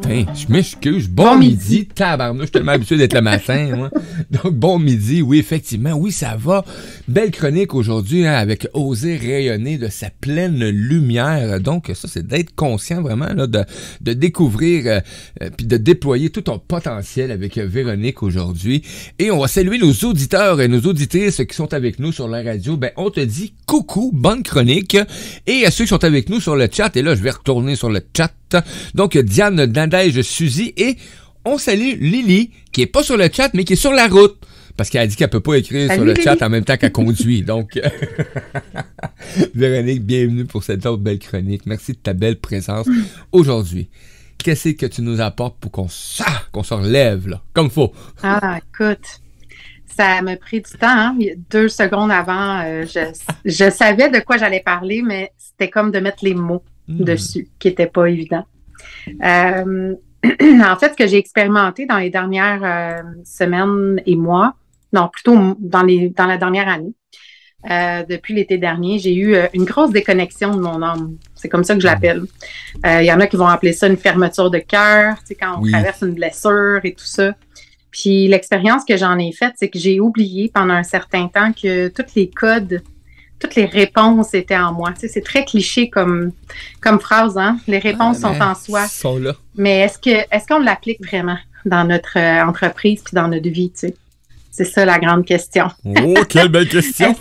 matin. Je m'excuse. Bon midi. Tabarnouche, je suis tellement habitué d'être le matin, moi. Donc, bon midi. Oui, effectivement. Oui, ça va. Belle chronique aujourd'hui, hein, avec oser rayonner de sa pleine lumière. Donc, ça, c'est d'être conscient vraiment, là, de découvrir puis de déployer tout ton potentiel avec Véronique aujourd'hui. Et on va saluer nos auditeurs et nos auditrices qui sont avec nous sur la radio. Ben, on te dit coucou, bonne chronique. Et à ceux qui sont avec nous sur le chat, et là, je vais retourner sur le chat. Donc, Diane, Nadège, Suzy, et on salue Lily, qui est pas sur le chat, mais qui est sur la route. Parce qu'elle a dit qu'elle peut pas écrire sur le chat en même temps qu'elle conduit. Donc, Véronique, bienvenue pour cette autre belle chronique. Merci de ta belle présence aujourd'hui. Qu'est-ce que tu nous apportes pour qu'on se relève, là, comme faut? Ah, écoute, ça m'a pris du temps, hein? 2 secondes avant, je savais de quoi j'allais parler, mais c'était comme de mettre les mots dessus, qui n'était pas évident. En fait, ce que j'ai expérimenté dans les dernières semaines et mois, non, plutôt dans la dernière année, depuis l'été dernier, j'ai eu une grosse déconnexion de mon âme. C'est comme ça que je l'appelle. Il y en a qui vont appeler ça une fermeture de cœur, tu sais, quand on traverse une blessure et tout ça. Puis l'expérience que j'en ai faite, c'est que j'ai oublié pendant un certain temps que tous les codes, toutes les réponses étaient en moi. Tu sais, c'est très cliché comme phrase, hein? Les réponses sont en soi. Sont là. Mais est-ce qu'on l'applique vraiment dans notre entreprise puis dans notre vie, tu sais? C'est ça la grande question. Oh, quelle belle question!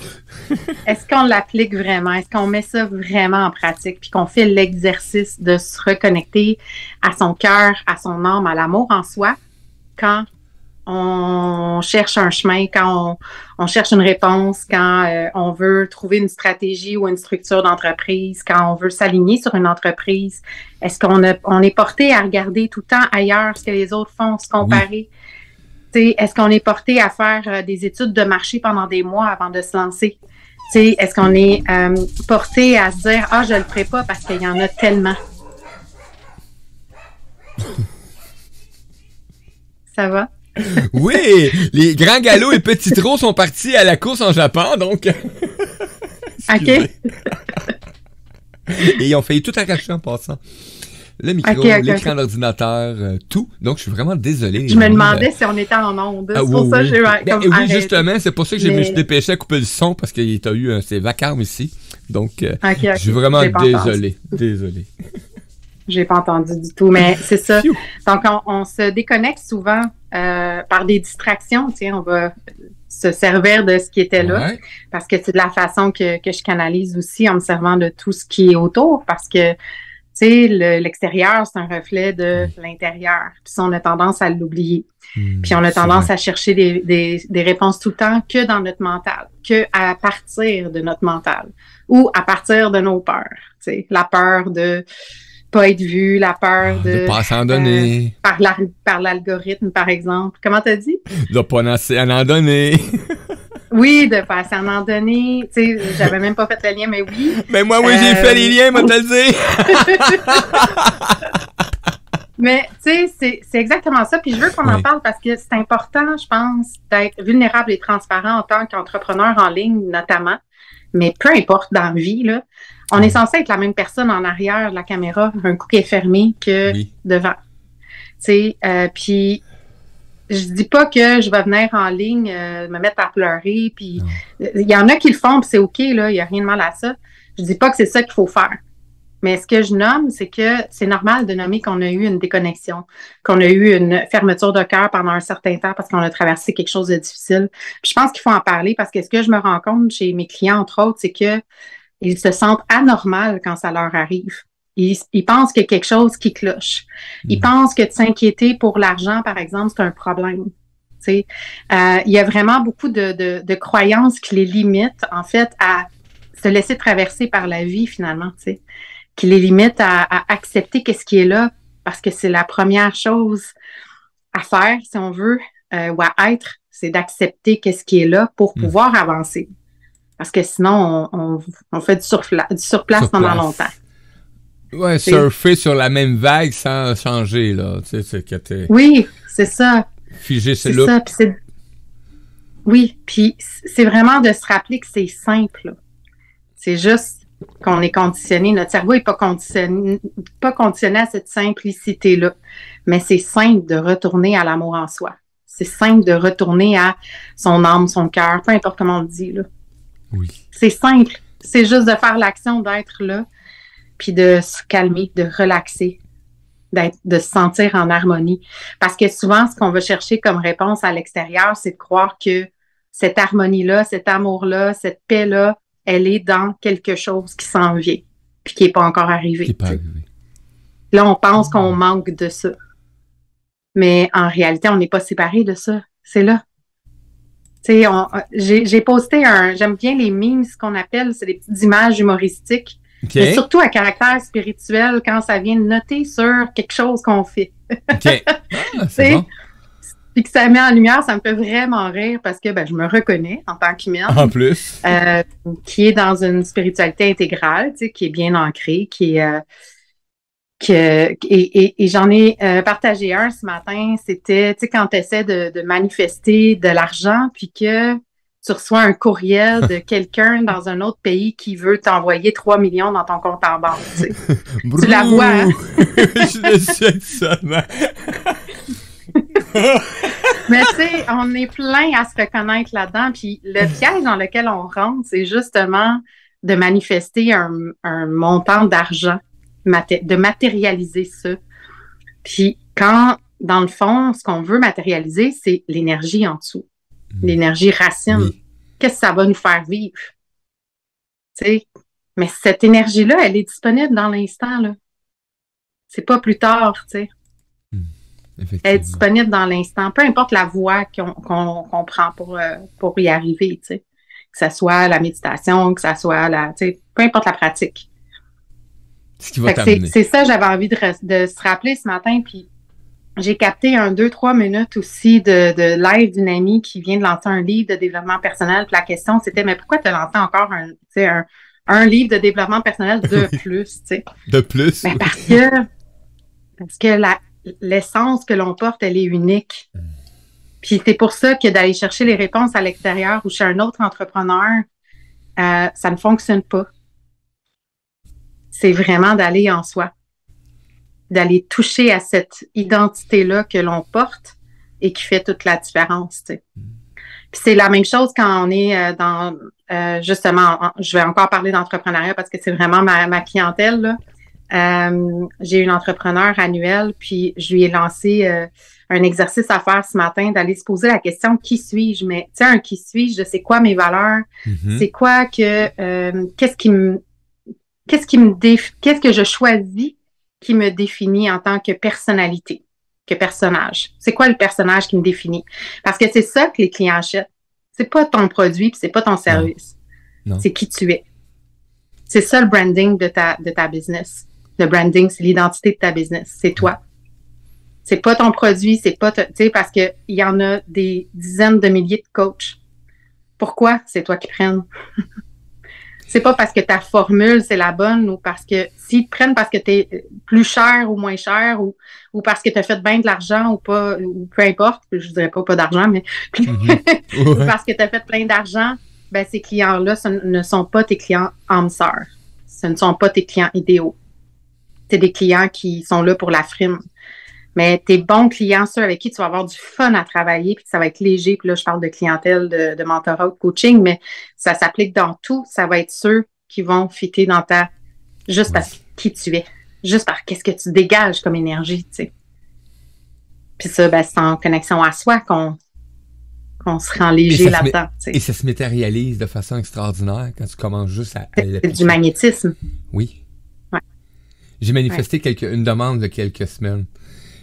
Est-ce qu'on l'applique vraiment? Est-ce qu'on met ça vraiment en pratique? Puis qu'on fait l'exercice de se reconnecter à son cœur, à son âme, à l'amour en soi, quand on cherche un chemin, quand on cherche une réponse, quand on veut trouver une stratégie ou une structure d'entreprise, quand on veut s'aligner sur une entreprise, est-ce qu'on est porté à regarder tout le temps ailleurs ce que les autres font, se comparer? Oui. Est-ce qu'on est porté à faire des études de marché pendant des mois avant de se lancer? Est-ce qu'on est porté à se dire « Ah, je le ferai pas parce qu'il y en a tellement. » Ça va? Oui! Les grands galops et petits trot sont partis à la course en Japon, donc... OK. Et ils ont failli tout arracher en passant. Le micro, l'écran d'ordinateur, tout. Donc, je suis vraiment désolé. Je me demandais si on était en onde. C'est pour ça que j'ai comme oui, justement, c'est pour ça que je me suis dépêché à couper le son parce qu'il y a eu ces vacarmes ici. Donc, je suis vraiment désolé. Désolé. J'ai pas entendu du tout, mais c'est ça. Donc, on se déconnecte souvent par des distractions. Tu sais, on va se servir de ce qui était là parce que c'est de la façon que je canalise aussi en me servant de tout ce qui est autour parce que tu sais, l'extérieur, c'est un reflet de l'intérieur. Puis on a tendance à l'oublier. Puis on a tendance à chercher des réponses tout le temps que dans notre mental, que à partir de notre mental ou à partir de nos peurs. Tu sais, la peur de pas être vu, la peur de pas s'en donner. Par l'algorithme, par exemple. Comment t'as dit? De pas en donner. Oui, de pas à en donner. Tu sais, j'avais même pas fait le lien, mais oui. Mais moi, j'ai fait les liens, moi, te le dire. Mais, tu sais, c'est exactement ça. Puis je veux qu'on en parle parce que c'est important, je pense, d'être vulnérable et transparent en tant qu'entrepreneur en ligne, notamment. Mais peu importe dans la vie, là, on est censé être la même personne en arrière de la caméra, un coup qui est fermé, que devant. Tu sais, puis... Je dis pas que je vais venir en ligne me mettre à pleurer, puis il y en a qui le font, puis c'est OK, là, il y a rien de mal à ça. Je dis pas que c'est ça qu'il faut faire. Mais ce que je nomme, c'est que c'est normal de nommer qu'on a eu une déconnexion, qu'on a eu une fermeture de cœur pendant un certain temps parce qu'on a traversé quelque chose de difficile. Puis je pense qu'il faut en parler parce que ce que je me rends compte chez mes clients, entre autres, c'est que ils se sentent anormals quand ça leur arrive. Ils pensent qu'il y a quelque chose qui cloche. Ils pensent que de s'inquiéter pour l'argent, par exemple, c'est un problème. Il y a vraiment beaucoup de croyances qui les limitent, en fait, à se laisser traverser par la vie, finalement, qui les limitent à accepter qu'est-ce qui est là, parce que c'est la première chose à faire, si on veut, ou à être, c'est d'accepter qu'est-ce qui est là pour pouvoir avancer. Parce que sinon, on fait du surplace pendant longtemps. Ouais, surfer sur la même vague sans changer, là. Tu sais, c'est que t'es... Oui, c'est ça. Figé, c'est là. Oui, puis c'est vraiment de se rappeler que c'est simple, là. C'est juste qu'on est conditionné. Notre cerveau n'est pas conditionné à cette simplicité-là. Mais c'est simple de retourner à l'amour en soi. C'est simple de retourner à son âme, son cœur, peu importe comment on le dit, là. Oui. C'est simple. C'est juste de faire l'action d'être là, puis de se calmer, de relaxer, de se sentir en harmonie. Parce que souvent, ce qu'on va chercher comme réponse à l'extérieur, c'est de croire que cette harmonie-là, cet amour-là, cette paix-là, elle est dans quelque chose qui s'en vient, puis qui n'est pas encore arrivé. Qui n'est pas arrivé. Là, on pense qu'on manque de ça. Mais en réalité, on n'est pas séparés de ça. C'est là. Tu sais, j'ai posté j'aime bien les memes, ce qu'on appelle, c'est des petites images humoristiques. Okay. Mais surtout à caractère spirituel, quand ça vient de noter sur quelque chose qu'on fait. OK. Ah, c'est bon. Puis que ça met en lumière, ça me fait vraiment rire parce que je me reconnais en tant qu'humaine. En plus. Qui est dans une spiritualité intégrale, tu sais, qui est bien ancrée, et j'en ai partagé un ce matin, c'était, tu sais, quand tu essaies de manifester de l'argent, puis que tu reçois un courriel de quelqu'un dans un autre pays qui veut t'envoyer 3 millions dans ton compte en banque, tu sais. Tu la vois, hein? Je sais ça, Mais tu sais, on est plein à se reconnaître là-dedans, puis le piège dans lequel on rentre, c'est justement de manifester un montant d'argent, de matérialiser ça. Puis quand, dans le fond, ce qu'on veut matérialiser, c'est l'énergie en dessous, l'énergie racine. Oui. Qu'est-ce que ça va nous faire vivre? Tu sais, mais cette énergie-là, elle est disponible dans l'instant, là. C'est pas plus tard, tu sais. Elle est disponible dans l'instant, peu importe la voie qu'on prend pour y arriver, tu sais. Que ça soit la méditation, que ça soit tu sais, peu importe la pratique. C'est ça, j'avais envie de se rappeler ce matin, puis j'ai capté 2-3 minutes aussi de live d'une amie qui vient de lancer un livre de développement personnel, puis la question c'était, mais pourquoi tu as lancé encore un livre de développement personnel de plus, tu sais? De plus? Ben parce que l'essence que l'on porte, elle est unique. Puis c'est pour ça que d'aller chercher les réponses à l'extérieur ou chez un autre entrepreneur, ça ne fonctionne pas. C'est vraiment d'aller en soi, d'aller toucher à cette identité-là que l'on porte et qui fait toute la différence, tu sais. Puis c'est la même chose quand on est dans, justement, je vais encore parler d'entrepreneuriat parce que c'est vraiment ma clientèle, là. J'ai une entrepreneur annuelle, puis je lui ai lancé un exercice à faire ce matin, d'aller se poser la question qui suis-je? Mais tu sais, un qui suis-je, c'est quoi mes valeurs? C'est quoi qu'est-ce que je choisis qui me définit en tant que personnalité, que personnage? C'est quoi le personnage qui me définit? Parce que c'est ça que les clients achètent. C'est pas ton produit, puis c'est pas ton service. Non. C'est qui tu es. C'est ça le branding de ta business. Le branding, c'est l'identité de ta business. C'est toi. C'est pas ton produit, c'est pas, tu sais, parce que il y en a des dizaines de milliers de coachs. Pourquoi c'est toi qui prennes? C'est pas parce que ta formule, c'est la bonne ou parce que, s'ils te prennent parce que t'es plus cher ou moins cher ou parce que t'as fait bien de l'argent ou pas, ou peu importe, je dirais pas d'argent, mais ou parce que t'as fait plein d'argent, ben, ces clients-là ne sont pas tes clients âme sœur. Ce ne sont pas tes clients idéaux. C'est des clients qui sont là pour la frime. Mais tes bons clients, ceux avec qui tu vas avoir du fun à travailler, puis que ça va être léger, puis là, je parle de clientèle, de mentorat ou de coaching, mais ça s'applique dans tout. Ça va être ceux qui vont fitter dans juste parce qui tu es, juste par qu'est-ce que tu dégages comme énergie, tu sais. Puis ça, ben, c'est en connexion à soi qu'on se rend léger là-dedans. Et ça se matérialise de façon extraordinaire quand tu commences juste à c'est du magnétisme. Oui. J'ai manifesté une demande de quelques semaines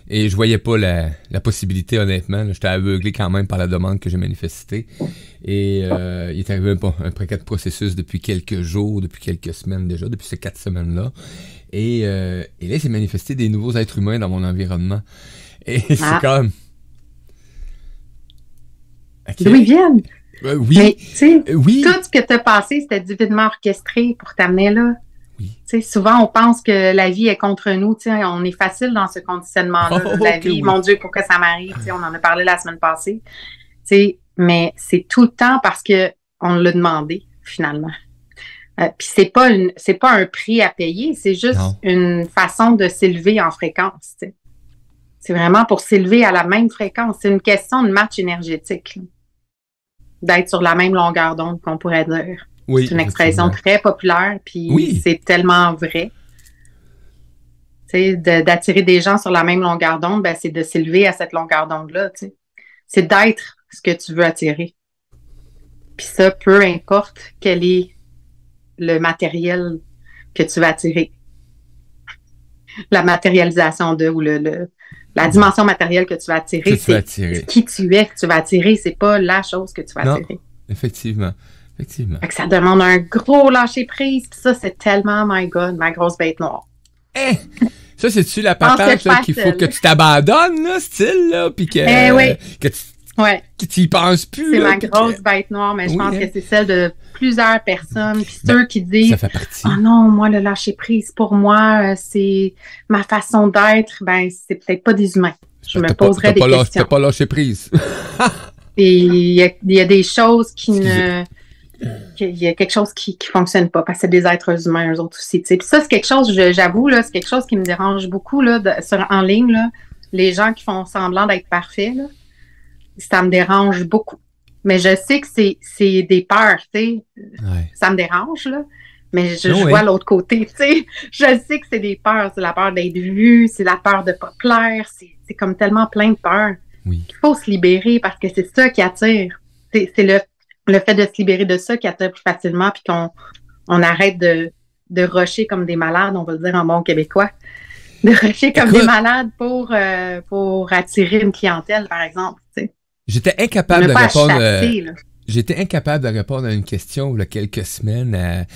et je voyais pas la possibilité, honnêtement. J'étais aveuglé quand même par la demande que j'ai manifestée. Et il est arrivé un paquet de processus depuis quelques jours, depuis quelques semaines déjà, depuis ces 4 semaines-là. Et là, il s'est manifesté des nouveaux êtres humains dans mon environnement. Et c'est comme... Okay. D'où ils viennent? Oui. Mais, tu sais, tout ce que tu as passé, c'était divinement orchestré pour t'amener là. Oui. Souvent, on pense que la vie est contre nous. On est facile dans ce conditionnement-là. La vie, mon Dieu, pourquoi ça m'arrive? On en a parlé la semaine passée. Mais c'est tout le temps parce qu'on l'a demandé, finalement. Puis c'est pas un prix à payer, c'est juste une façon de s'élever en fréquence. T'sais. C'est vraiment pour s'élever à la même fréquence. C'est une question de match énergétique. Là. D'être sur la même longueur d'onde, qu'on pourrait dire. Oui, c'est une expression très populaire, puis c'est tellement vrai. D'attirer des gens sur la même longueur d'onde, ben, c'est de s'élever à cette longueur d'onde-là. T'sais. C'est d'être ce que tu veux attirer. Puis ça, peu importe quel est le matériel que tu vas attirer. La matérialisation ou la dimension matérielle que tu vas attirer, c'est qui tu es que tu vas attirer, c'est pas la chose que tu vas attirer. Effectivement. Fait que ça demande un gros lâcher-prise, puis ça, c'est tellement, my God, ma grosse bête noire. Ça, c'est-tu la patate qu'il faut que tu t'abandonnes, là, style, là, puis que tu y penses plus. C'est ma grosse bête noire, mais je pense que c'est celle de plusieurs personnes. Puis ceux qui disent, ça fait partie. Oh non, moi, le lâcher-prise, pour moi, c'est ma façon d'être. Ben, c'est peut-être pas des humains. Je me poserais des questions. T'as pas lâché prise. Et il y a des choses il y a quelque chose qui fonctionne pas, parce que c'est des êtres humains, eux autres aussi. T'sais. Puis ça, c'est quelque chose, j'avoue, là, c'est quelque chose qui me dérange beaucoup là, en ligne. Là, les gens qui font semblant d'être parfaits, là, ça me dérange beaucoup. Mais je sais que c'est des peurs, tu sais. Ouais. Ça me dérange, là. Mais je vois l'autre côté, tu sais. Je sais que c'est des peurs. C'est la peur d'être vu, c'est la peur de pas plaire. C'est comme tellement plein de peurs. Oui. Il faut se libérer parce que c'est ça qui attire. C'est le fait de se libérer de ça qui attire plus facilement, puis qu'on arrête de rusher comme des malades, on va le dire en bon québécois. De rusher comme des malades pour attirer une clientèle, par exemple, tu sais. J'étais incapable de répondre. J'étais incapable de répondre à une question il y a quelques semaines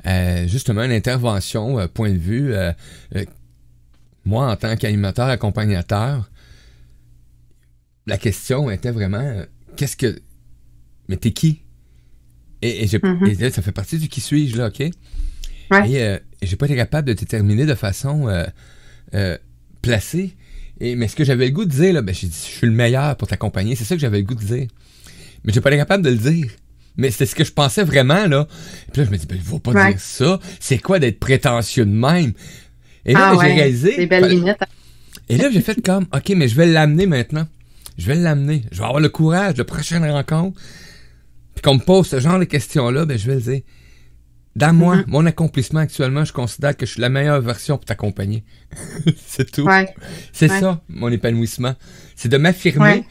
à justement une intervention, point de vue. Moi, en tant qu'animateur, accompagnateur, la question était vraiment mais t'es qui? Et là, ça fait partie du qui suis-je, là, OK? Ouais. Et j'ai pas été capable de déterminer de façon placée. Mais ce que j'avais le goût de dire, là, j'ai dit, je suis le meilleur pour t'accompagner. C'est ça que j'avais le goût de dire. Mais j'ai pas été capable de le dire. Mais c'est ce que je pensais vraiment, là. Et puis là, je me dis, il faut pas dire ça. C'est quoi d'être prétentieux de même? Et là, j'ai réalisé. Des belles limites. Et là, j'ai fait comme, OK, mais je vais l'amener maintenant. Je vais avoir le courage de prochaine rencontre. Puis qu'on me pose ce genre de questions-là, je vais le dire. Dans moi, mon accomplissement actuellement, je considère que je suis la meilleure version pour t'accompagner. C'est tout. C'est ça, mon épanouissement. C'est de m'affirmer. Ouais.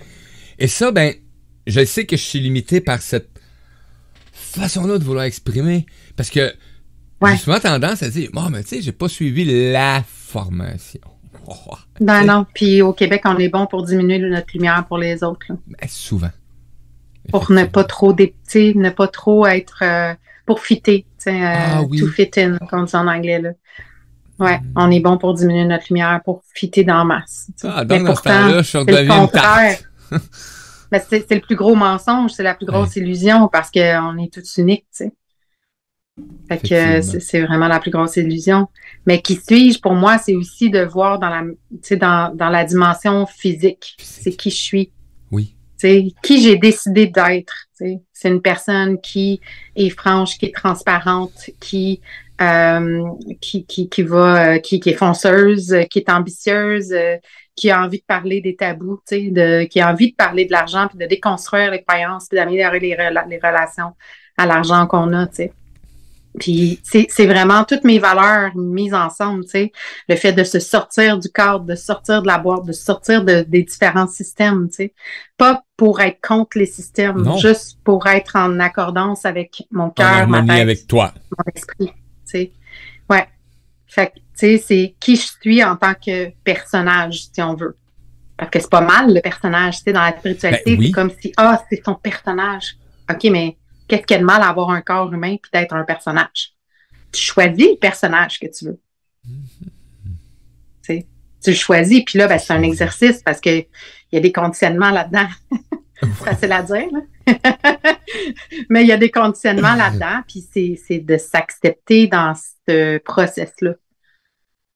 Et ça, je sais que je suis limité par cette façon-là de vouloir exprimer. Parce que j'ai souvent tendance à dire, mais tu sais, j'ai pas suivi la formation. Non. Puis au Québec, on est bon pour diminuer notre lumière pour les autres. Là. Souvent. Pour ne pas trop ne pas trop être pour fitter, to fit in, comme on dit en anglais. Là. Ouais, on est bon pour diminuer notre lumière, pour fitter dans la masse. Donc dans ce temps-là, je suis redevenu une tarte. C'est le plus gros mensonge, c'est la plus grosse illusion parce qu'on est tous uniques, tu sais. Fait que c'est vraiment la plus grosse illusion. Mais qui suis-je, pour moi, c'est aussi de voir dans la dimension physique. C'est qui je suis. Oui. T'sais, qui j'ai décidé d'être. T'sais. C'est une personne qui est franche, qui est transparente, qui est fonceuse, qui est ambitieuse, qui a envie de parler des tabous, qui a envie de parler de l'argent, puis de déconstruire les croyances, puis d'améliorer les relations à l'argent qu'on a, t'sais. Puis c'est vraiment toutes mes valeurs mises ensemble, tu sais, le fait de se sortir du cadre, de sortir de la boîte, de sortir des différents systèmes, tu sais, pas pour être contre les systèmes, juste pour être en accordance avec mon cœur, ma tête, avec toi, mon esprit, tu sais. Ouais. Fait que tu sais, c'est qui je suis en tant que personnage, si on veut. Parce que c'est pas mal le personnage, tu sais, dans la spiritualité, c'est comme si c'est ton personnage. OK, mais qu'est-ce qu'il y a de mal à avoir un corps humain puis d'être un personnage? Tu choisis le personnage que tu veux. Tu le choisis, puis là, c'est un exercice parce qu'il y a des conditionnements là-dedans. C'est facile à dire, là. Mais il y a des conditionnements là-dedans, puis c'est de s'accepter dans ce process-là.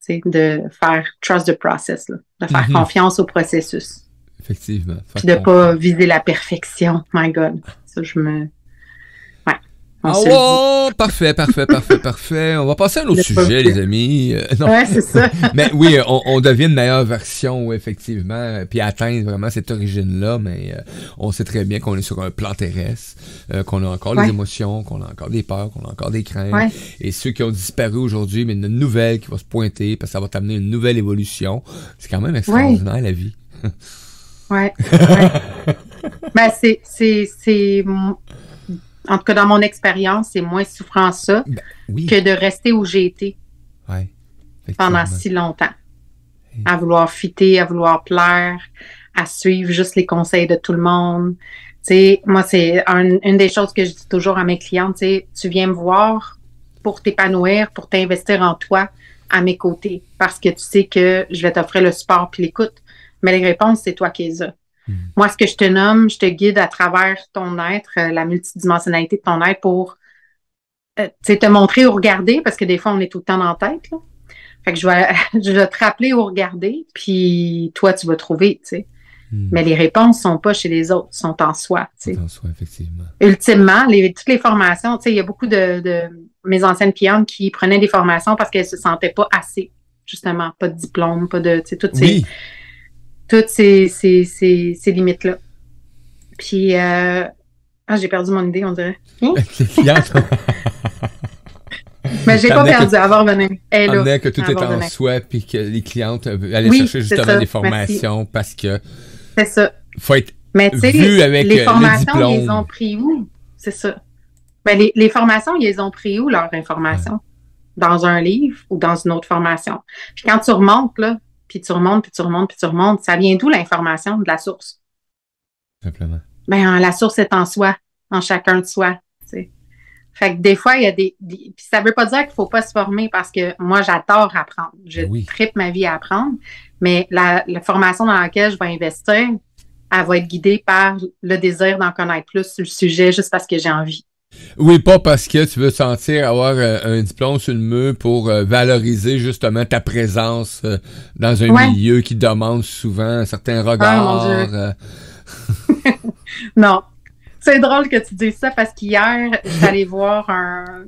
De faire trust the process, là. De faire confiance au processus. Effectivement. Puis de pas viser la perfection. My God. Ça, Oh, parfait. On va passer à un autre sujet, les amis. Non. Ouais, c'est ça. Mais oui, on devient une meilleure version, effectivement, puis atteindre vraiment cette origine-là, mais on sait très bien qu'on est sur un plan terrestre, qu'on a encore des émotions, qu'on a encore des peurs, qu'on a encore des craintes. Et ceux qui ont disparu aujourd'hui, mais une nouvelle qui va se pointer, parce que ça va t'amener une nouvelle évolution. C'est quand même extraordinaire, la vie. Ouais. Ben, en tout cas, dans mon expérience, c'est moins souffrant ça que de rester où j'ai été pendant si longtemps. À vouloir fitter, à vouloir plaire, à suivre juste les conseils de tout le monde. Tu sais, moi, c'est une des choses que je dis toujours à mes clientes, tu viens me voir pour t'épanouir, pour t'investir en toi à mes côtés, parce que tu sais que je vais t'offrir le support puis l'écoute. Mais les réponses, c'est toi qui les as. Moi, ce que je te nomme, je te guide à travers ton être, la multidimensionnalité de ton être pour te montrer ou regarder, parce que des fois, on est tout le temps dans la tête. Là. Fait que je vais te rappeler ou regarder, puis toi, tu vas trouver, tu sais. Mais les réponses sont pas chez les autres, sont en soi. Tu sais. En soi, effectivement. Ultimement, toutes les formations, tu sais, il y a beaucoup de mes anciennes clientes qui prenaient des formations parce qu'elles se sentaient pas assez, justement, pas de diplôme, pas de, tu sais, toutes ces limites-là. Puis, j'ai perdu mon idée, on dirait. Mais j'ai pas perdu, elle va revenir. Elle est là. Que tout est en soi, puis que les clientes allaient chercher justement des formations parce que. C'est ça. Faut être vu avec les formations, le diplôme. Ils les ont pris où? C'est ça. Ben, les formations, ils les ont pris où, leur information? Dans un livre ou dans une autre formation? Puis quand tu remontes, là, puis tu remontes, ça vient d'où l'information de la source? Simplement. Ben, la source est en soi, en chacun de soi, tu sais. Fait que des fois, il y a puis ça veut pas dire qu'il faut pas se former parce que moi, j'adore apprendre. Je tripe ma vie à apprendre, mais la formation dans laquelle je vais investir, elle va être guidée par le désir d'en connaître plus sur le sujet juste parce que j'ai envie. Oui, pas parce que tu veux sentir avoir un diplôme sur le mur pour valoriser justement ta présence dans un milieu qui demande souvent un certain regard. Non. C'est drôle que tu dises ça parce qu'hier, j'étais allée voir un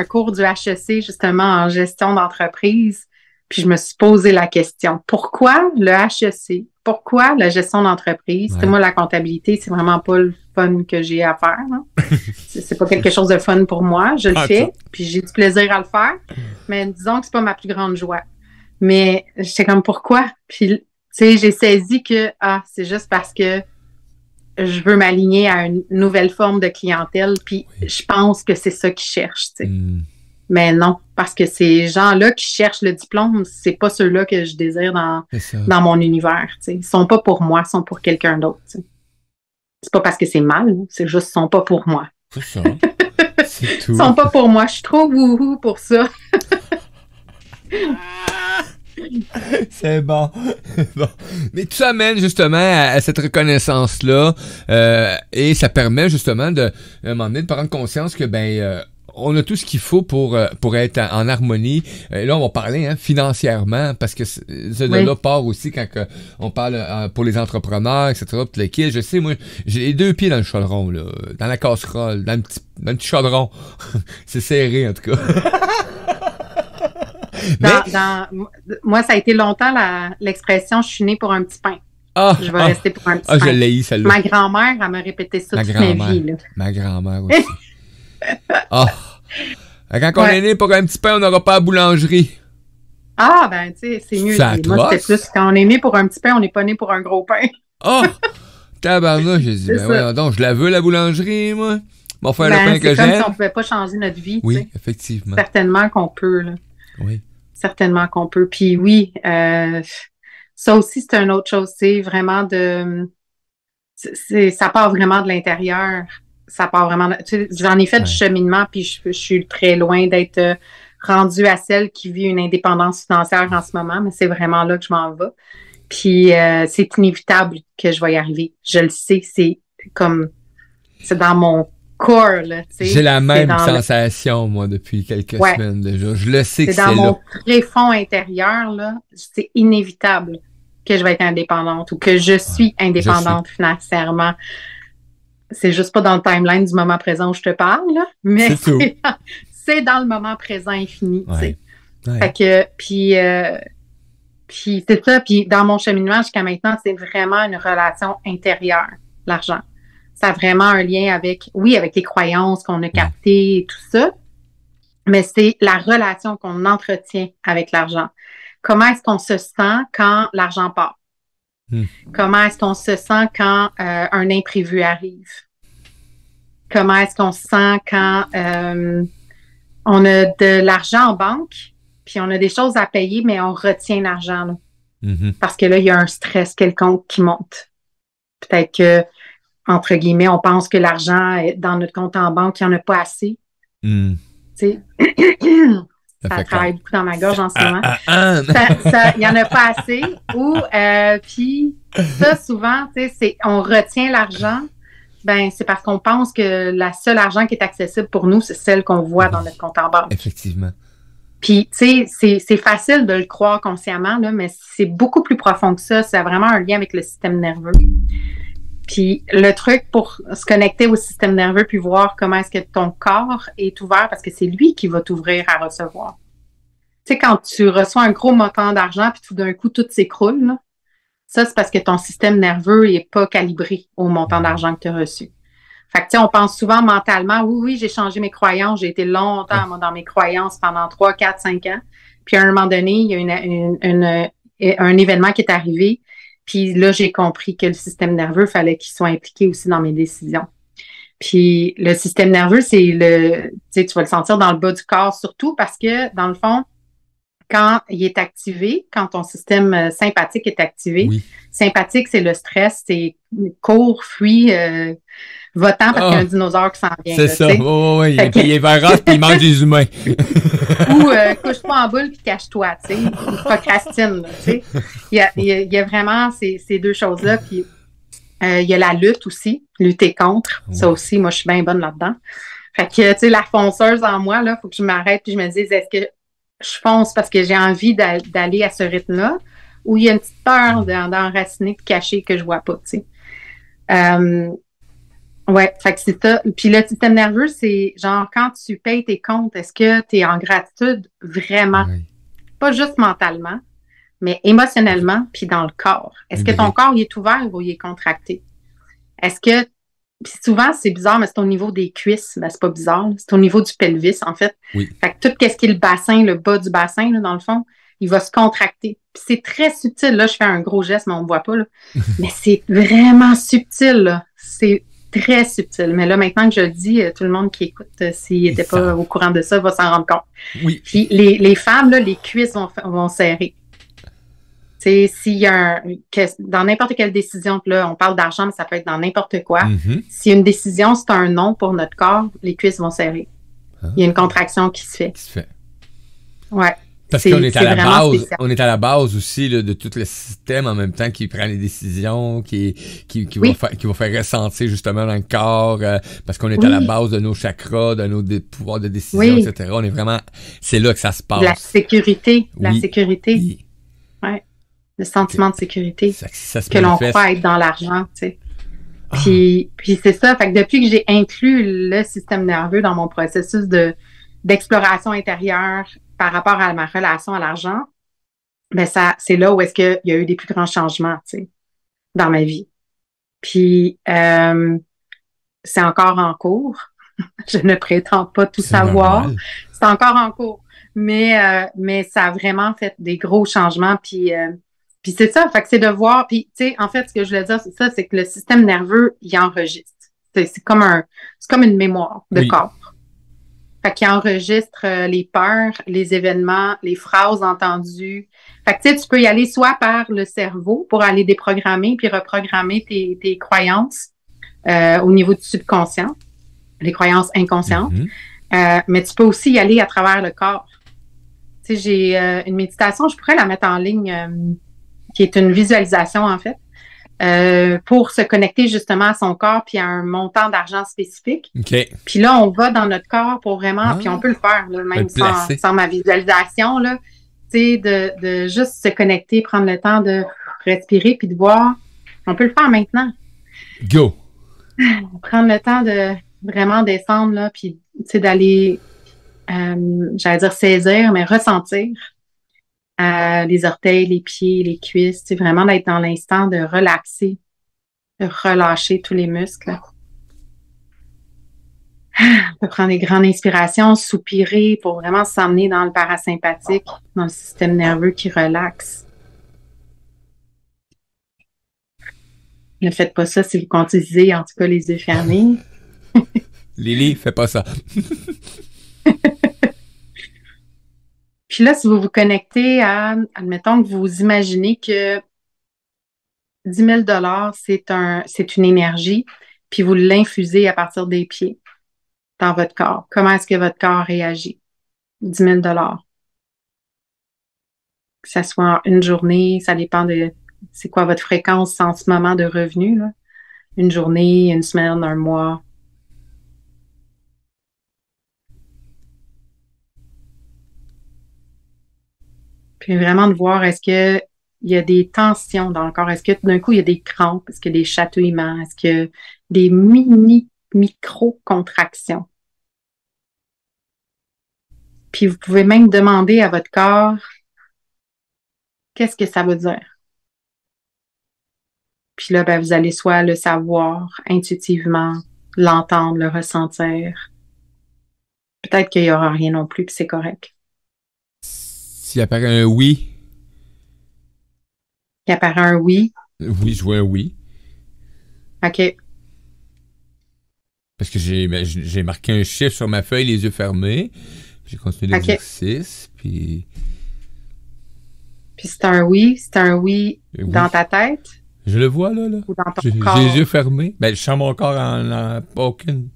cours du HEC justement en gestion d'entreprise. Puis je me suis posé la question, pourquoi le HEC? Pourquoi la gestion d'entreprise? Moi, la comptabilité, c'est vraiment pas le fun que j'ai à faire. Hein? C'est pas quelque chose de fun pour moi. Je le fais, puis j'ai du plaisir à le faire. Mais disons que c'est pas ma plus grande joie. Mais j'étais comme, pourquoi? Puis, tu sais, j'ai saisi que, c'est juste parce que je veux m'aligner à une nouvelle forme de clientèle, puis je pense que c'est ça qu'ils cherchent, tu sais. Mais non, parce que ces gens-là qui cherchent le diplôme, c'est pas ceux-là que je désire dans mon univers, tu sais. Ils sont pas pour moi, ils sont pour quelqu'un d'autre, tu sais. C'est pas parce que c'est mal, c'est juste qu'ils sont pas pour moi. C'est ça. C'est tout. Ils sont pas pour moi, je suis trop wouhou pour ça. C'est bon. Mais tout ça mène justement à cette reconnaissance-là et ça permet justement à un moment donné de prendre conscience que on a tout ce qu'il faut pour être en harmonie. Et là, on va parler financièrement parce que c'est de là part aussi quand on parle pour les entrepreneurs, etc. Je sais, moi, j'ai les deux pieds dans le chaudron, là, dans la casserole, dans le petit chaudron. C'est serré, en tout cas. Moi, ça a été longtemps l'expression « je suis née pour un petit pain ». Je vais rester pour un petit pain. Je l'ai eu, celle-là. Ma grand-mère, elle m'a répété ça toute ma vie. Là. Ma grand-mère aussi. Quand on est né pour un petit pain, on n'aura pas la boulangerie. Ben, tu sais, c'est mieux. Moi, c'était plus quand on est né pour un petit pain, on n'est pas né pour un gros pain. Tabarnak, j'ai dit, donc, je la veux, la boulangerie, moi. M'en faire le pain que j'aime. C'est comme si on pouvait pas changer notre vie. Oui, effectivement. Certainement qu'on peut, là. Oui. Certainement qu'on peut. Puis oui, ça aussi, c'est une autre chose, c'est vraiment ça part vraiment de l'intérieur. Ça part vraiment j'en ai fait du cheminement, puis je suis très loin d'être rendue à celle qui vit une indépendance financière en ce moment, mais c'est vraiment là que je m'en vais. Puis c'est inévitable que je vais y arriver. Je le sais, c'est dans mon corps, là. J'ai la même sensation, moi, depuis quelques semaines déjà. Je le sais que c'est là. C'est dans mon tréfonds intérieur, là. C'est inévitable que je vais être indépendante ou que je suis indépendante financièrement. c'est juste pas dans le timeline du moment présent où je te parle, là, mais c'est dans le moment présent infini, tu sais. Ouais. Fait que, puis c'est ça, puis dans mon cheminement jusqu'à maintenant, c'est vraiment une relation intérieure, l'argent. Ça a vraiment un lien avec les croyances qu'on a captées et tout ça, mais c'est la relation qu'on entretient avec l'argent. Comment est-ce qu'on se sent quand l'argent part? Comment est-ce qu'on se sent quand un imprévu arrive? Comment est-ce qu'on se sent quand on a de l'argent en banque, puis on a des choses à payer, mais on retient l'argent, là. Parce que là, il y a un stress quelconque qui monte. Peut-être que, entre guillemets, on pense que l'argent est dans notre compte en banque, il n'y en a pas assez. Tu sais, ça travaille beaucoup dans ma gorge en ce moment. Il n'y en a pas assez. Ou, puis, ça, souvent, tu sais, on retient l'argent, ben c'est parce qu'on pense que la seule argent qui est accessible pour nous, c'est celle qu'on voit dans notre compte en banque. Effectivement. Puis, tu sais, c'est facile de le croire consciemment, là, mais c'est beaucoup plus profond que ça. Ça a vraiment un lien avec le système nerveux. Puis, le truc pour se connecter au système nerveux puis voir comment est-ce que ton corps est ouvert, parce que c'est lui qui va t'ouvrir à recevoir. Tu sais, quand tu reçois un gros montant d'argent puis tout d'un coup, tout s'écroule, là, ça, c'est parce que ton système nerveux n'est pas calibré au montant d'argent que tu as reçu. Fait que, tu sais, on pense souvent mentalement, oui, j'ai changé mes croyances, j'ai été longtemps moi, dans mes croyances pendant 3, 4, 5 ans. Puis à un moment donné, il y a un événement qui est arrivé. Puis là, j'ai compris que le système nerveux, fallait qu'il soit impliqué aussi dans mes décisions. Puis le système nerveux, c'est tu vas le sentir dans le bas du corps surtout parce que, dans le fond, quand il est activé, quand ton système sympathique est activé, sympathique, c'est le stress, c'est cours, fuis, va-t'en parce qu'il y a un dinosaure qui s'en vient. C'est ça, oui, il est véroce puis il mange des humains. Ou couche-toi en boule puis cache-toi, tu sais, procrastine, tu sais. Il y a vraiment ces deux choses-là, puis il y a la lutte aussi, lutter contre, ça aussi, moi je suis bien bonne là-dedans. Fait que, tu sais, la fonceuse en moi, là, faut que je m'arrête puis je me dise, est-ce que je fonce parce que j'ai envie d'aller à ce rythme-là, ou il y a une petite peur d'enraciner, de cacher que je vois pas, tu sais. Ouais, fait que c'est ça. Puis le système nerveux, c'est genre quand tu payes tes comptes, est-ce que tu es en gratitude vraiment? Pas juste mentalement, mais émotionnellement, puis dans le corps. Est-ce que ton corps il est ouvert ou il est contracté? Est-ce que puis souvent, c'est bizarre, mais c'est au niveau des cuisses. Ben, c'est pas bizarre. C'est au niveau du pelvis, en fait. Fait que tout ce qui est le bassin, le bas du bassin, là, dans le fond, il va se contracter. Puis c'est très subtil. Là, je fais un gros geste, mais on ne me voit pas. Là. Mais c'est vraiment subtil. Là. C'est très subtil. Mais là, maintenant que je le dis, tout le monde qui écoute, s'il n'était pas au courant de ça, va s'en rendre compte. Puis les femmes, là, les cuisses vont serrer. S'il y a dans n'importe quelle décision, là, on parle d'argent, mais ça peut être dans n'importe quoi. Si une décision, c'est un non pour notre corps, les cuisses vont serrer. Il y a une contraction qui se fait. Ouais. Parce qu'on est à la base, spécial. On est à la base aussi là, de tout le système en même temps qui prend les décisions, qui va faire ressentir justement dans le corps, parce qu'on est à la base de nos chakras, de nos pouvoirs de décision, etc. On est vraiment, c'est là que ça se passe. La sécurité, Ouais. Le sentiment de sécurité ça que l'on croit être dans l'argent, tu sais. Puis c'est ça, fait que depuis que j'ai inclus le système nerveux dans mon processus d'exploration intérieure par rapport à ma relation à l'argent, ben c'est là où est-ce qu'il y a eu des plus grands changements, tu sais, dans ma vie. Puis c'est encore en cours. Je ne prétends pas tout savoir. Normal. C'est encore en cours. Mais ça a vraiment fait des gros changements, puis c'est ça, fait que c'est de voir, puis tu sais, en fait, ce que je voulais dire, c'est ça, c'est que le système nerveux, il enregistre. C'est comme une mémoire de corps. Fait qu'il enregistre les peurs, les événements, les phrases entendues. Fait que tu sais, tu peux y aller soit par le cerveau pour aller déprogrammer puis reprogrammer tes croyances au niveau du subconscient, les croyances inconscientes. Mais tu peux aussi y aller à travers le corps. Tu sais, j'ai une méditation, je pourrais la mettre en ligne, qui est une visualisation, en fait, pour se connecter justement à son corps puis à un montant d'argent spécifique. Puis là, on va dans notre corps pour vraiment, puis on peut le faire, là, même sans ma visualisation, là, tu sais, de juste se connecter, prendre le temps de respirer puis de voir. On peut le faire maintenant. Go! Prendre le temps de vraiment descendre, là, puis, tu sais, d'aller, j'allais dire saisir, mais ressentir les orteils, les pieds, les cuisses, tu sais, vraiment d'être dans l'instant, de relaxer, de relâcher tous les muscles. On peut prendre des grandes inspirations, soupirer pour vraiment s'emmener dans le parasympathique, dans le système nerveux qui relaxe. Ne faites pas ça si vous conduisez, en tout cas les yeux fermés. Lily, fais pas ça. Puis là, si vous vous connectez à, admettons que vous imaginez que 10 000 c'est une énergie, puis vous l'infusez à partir des pieds dans votre corps. Comment est-ce que votre corps réagit? 10 000 que ça soit en une journée, ça dépend de c'est quoi votre fréquence en ce moment de revenus, là. Une journée, une semaine, un mois. Puis vraiment de voir est-ce que il y a des tensions dans le corps, est-ce que tout d'un coup il y a des crampes, est-ce qu'il y a des chatouillements, est-ce qu'il y a des micro-contractions. Puis vous pouvez même demander à votre corps qu'est-ce que ça veut dire. Puis là, ben, vous allez soit le savoir intuitivement, l'entendre, le ressentir. Peut-être qu'il n'y aura rien non plus, puis c'est correct. S'il apparaît un oui. Il apparaît un oui. Oui, je vois un oui. OK. Parce que j'ai marqué un chiffre sur ma feuille, les yeux fermés. J'ai continué l'exercice, puis... Puis c'est un oui dans ta tête? Je le vois, là. Ou dans ton corps? J'ai les yeux fermés. Ben, je sens mon corps en aucune...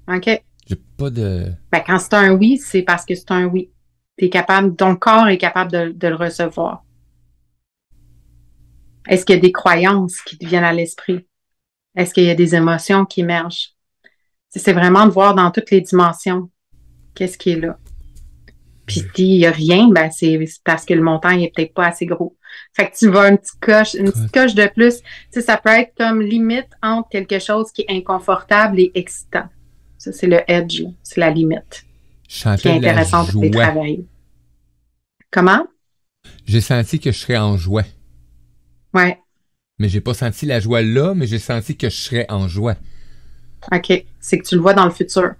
OK. J'ai pas de... Ben, quand c'est un oui, c'est parce que c'est un oui. T'es capable, ton corps est capable de le recevoir. Est-ce qu'il y a des croyances qui te viennent à l'esprit? Est-ce qu'il y a des émotions qui émergent? C'est vraiment de voir dans toutes les dimensions qu'est-ce qui est là. Puis s'il n'y a rien, ben c'est parce que le montant est peut-être pas assez gros. Fait que tu vas une petite coche de plus. Tu sais, ça peut être comme limite entre quelque chose qui est inconfortable et excitant. Ça, c'est le edge, c'est la limite. Qui est intéressante de travailler. Comment? J'ai senti que je serais en joie. Ouais. Mais j'ai pas senti la joie là, mais j'ai senti que je serais en joie. OK. C'est que tu le vois dans le futur.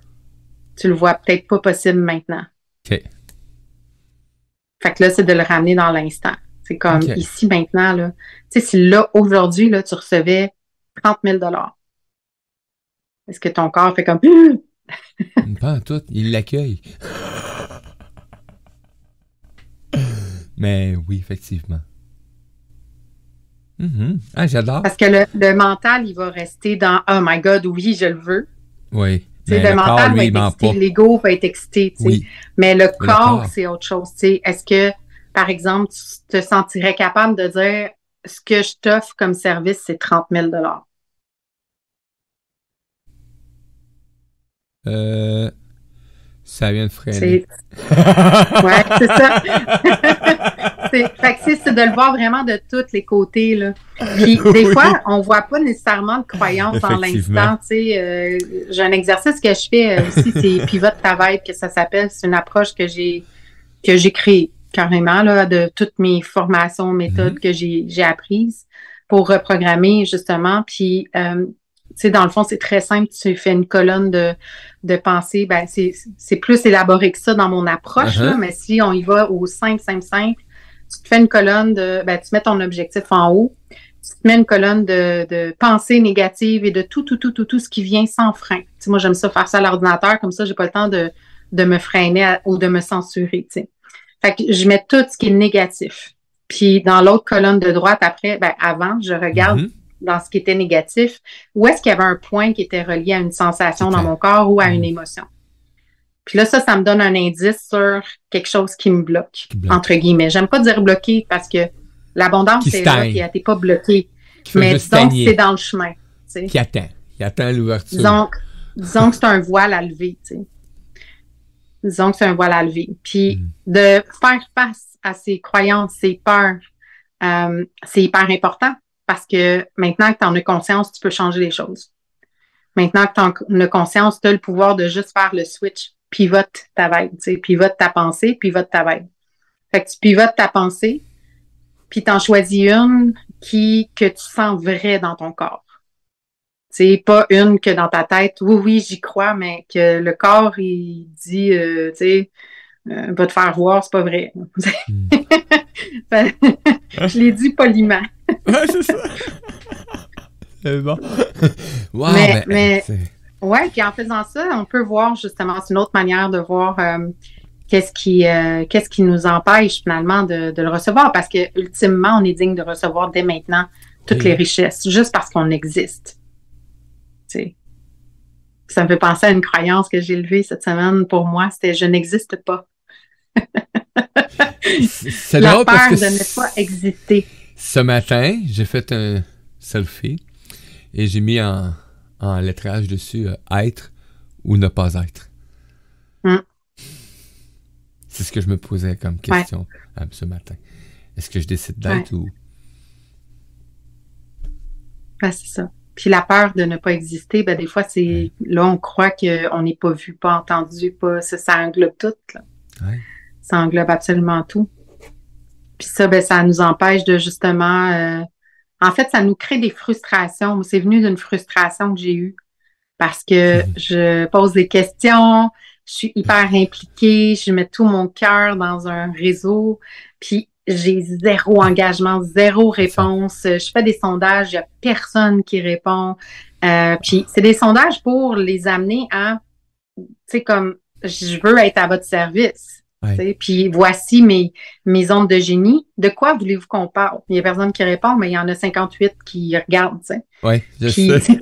Tu le vois peut-être pas possible maintenant. OK. Fait que là, c'est de le ramener dans l'instant. C'est comme ici, maintenant, là. Tu sais, si là, aujourd'hui, là, tu recevais 30 000 est-ce que ton corps fait comme... Pas en tout. Il l'accueille. Mais oui, effectivement. Ah, j'adore. Parce que le mental, il va rester dans « Oh my God, oui, je le veux ». Oui. Mais le mental va être excité, l'ego va être excité. Oui. Mais le corps, c'est autre chose. Est-ce que, par exemple, tu te sentirais capable de dire « Ce que je t'offre comme service, c'est 30 000 ». Ça vient de freiner. Ouais, c'est ça. Fait que c'est de le voir vraiment de tous les côtés, là. Puis des fois, on voit pas nécessairement de croyance dans l'instant. J'ai un exercice que je fais aussi, c'est Pivot ta vibe, que ça s'appelle. C'est une approche que j'ai créée carrément là, de toutes mes formations, méthodes que j'ai apprises pour reprogrammer justement. Puis dans le fond, c'est très simple. Tu fais une colonne de pensée. Ben, c'est plus élaboré que ça dans mon approche, là, mais si on y va au simple, tu te fais une colonne tu mets ton objectif en haut, tu te mets une colonne de pensées négatives et de tout ce qui vient sans frein. T'sais, moi, j'aime ça faire ça à l'ordinateur, comme ça, j'ai pas le temps de me freiner ou de me censurer, t'sais. Fait que je mets tout ce qui est négatif. Puis dans l'autre colonne de droite, après, avant, je regarde dans ce qui était négatif, où est-ce qu'il y avait un point qui était relié à une sensation dans mon corps ou à une émotion. Puis là, ça me donne un indice sur quelque chose qui me bloque, entre guillemets. J'aime pas dire bloqué parce que l'abondance, c'est là, puis t'es pas bloqué. Mais disons que c'est dans le chemin. T'sais. Qui attend l'ouverture. Disons que c'est un voile à lever, tu sais. Disons que c'est un voile à lever. Puis de faire face à ses croyances, ses peurs, c'est hyper important. parce que maintenant que tu en as conscience, tu peux changer les choses. Maintenant que tu en as conscience, tu as le pouvoir de juste faire le switch, pivote ta vibe, tu sais, pivote ta pensée, pivote ta vibe. Fait que tu pivotes ta pensée, puis t'en choisis une que tu sens vraie dans ton corps. C'est pas une que dans ta tête, oui, j'y crois, mais que le corps, il dit, tu sais, va te faire voir, c'est pas vrai. Je l'ai dit poliment. Ouais, c'est ça. C'est bon. Wow, mais ouais, puis en faisant ça, on peut voir justement, c'est une autre manière de voir qu'est-ce qui nous empêche finalement de le recevoir, parce que ultimement, on est digne de recevoir dès maintenant toutes les richesses, juste parce qu'on existe. T'sais. Ça me fait penser à une croyance que j'ai levée cette semaine pour moi, c'était « je n'existe pas ». C'est la drôle peur parce que de ne pas exister. Ce matin, j'ai fait un selfie et j'ai mis en lettrage dessus être ou ne pas être. C'est ce que je me posais comme question ce matin. Est-ce que je décide d'être ou... Ben, c'est ça. Puis la peur de ne pas exister, ben des fois, c'est là, on croit qu'on n'est pas vu, pas entendu, pas ça englobe tout. Là. Ouais. Ça englobe absolument tout. Puis ça, ben, ça nous empêche de justement... en fait, ça nous crée des frustrations. C'est venu d'une frustration que j'ai eue parce que je pose des questions, je suis hyper impliquée, je mets tout mon cœur dans un réseau, puis j'ai zéro engagement, zéro réponse. Je fais des sondages, il n'y a personne qui répond. Puis c'est des sondages pour les amener à, tu sais, comme, je veux être à votre service. Ouais. Puis voici mes ondes de génie. De quoi voulez-vous qu'on parle? Il n'y a personne qui répond, mais il y en a 58 qui regardent. Oui, je sais.